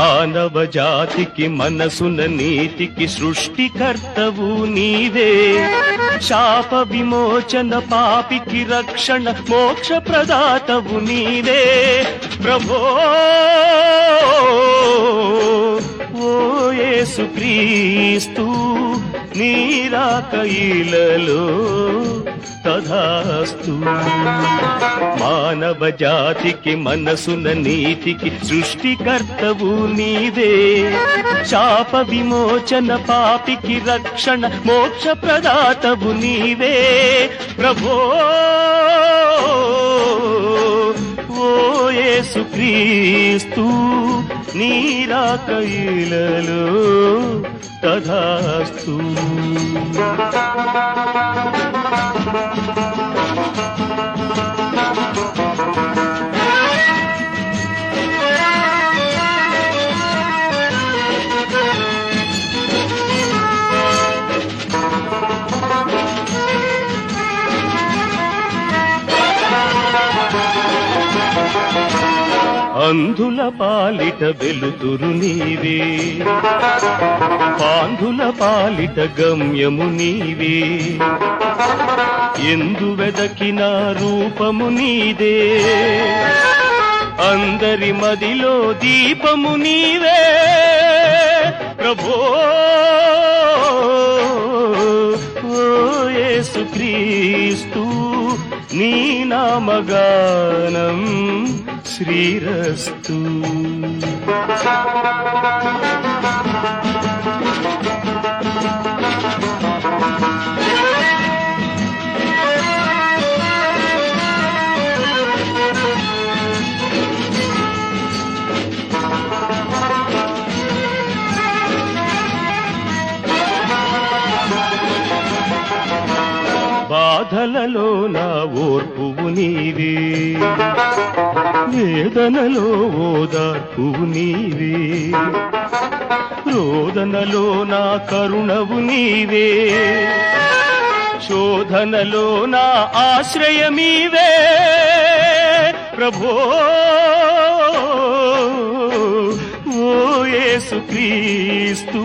మానవ జాతికి మనసున నీతికి సృష్టికర్తవు నీవే, శాప విమోచన పాపికి రక్షణ మోక్ష ప్రదాతవు నీవే ప్రభో. ఓ యేసుక్రీస్తు నీ రాక ఇలలో తథాస్తు. మానవ జాతికి మనసున నీతికి సృష్టికర్తవు నీవే, శాప విమోచన పాపికి రక్షణ మోక్ష ప్రదాతవు నీవే ప్రభో. ఓ యేసుక్రీస్తు నీ రాక ఇలలో తథాస్తు. అంధుల పాలిట వెలుతురు నీవే, పాంధుల పాలిట గమ్యము నీవే, ఎందు వెదకిన రూపము నీదే, అందరి మదిలో దీపము నీవే ప్రభో. ఓ యేసుక్రీస్తు నీ నామగానం శ్రీరస్తు. బాధలలో నా ఓర్పువు నీవే, వేదనలో ఓదార్పువు నీవే, రోదనలో నా కరుణవు నీవే, శోధనలో నా ఆశ్రయమీవే ప్రభో. ఓ యేసుక్రీస్తు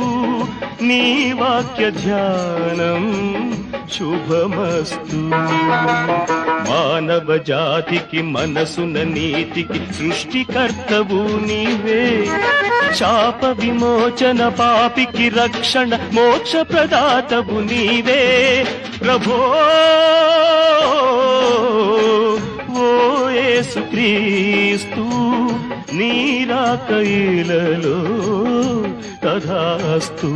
నీ వాక్య ధ్యానం శుభమస్తు. మానవ జాతికి మనసున నీతికి సృష్టికర్తవు నీవే, శాప విమోచన పాపికి రక్షణ మోక్ష ప్రదాతవు నీవే ప్రభో. ఓ యేసుక్రీస్తు నీ రాక ఇలలో తథాస్తు.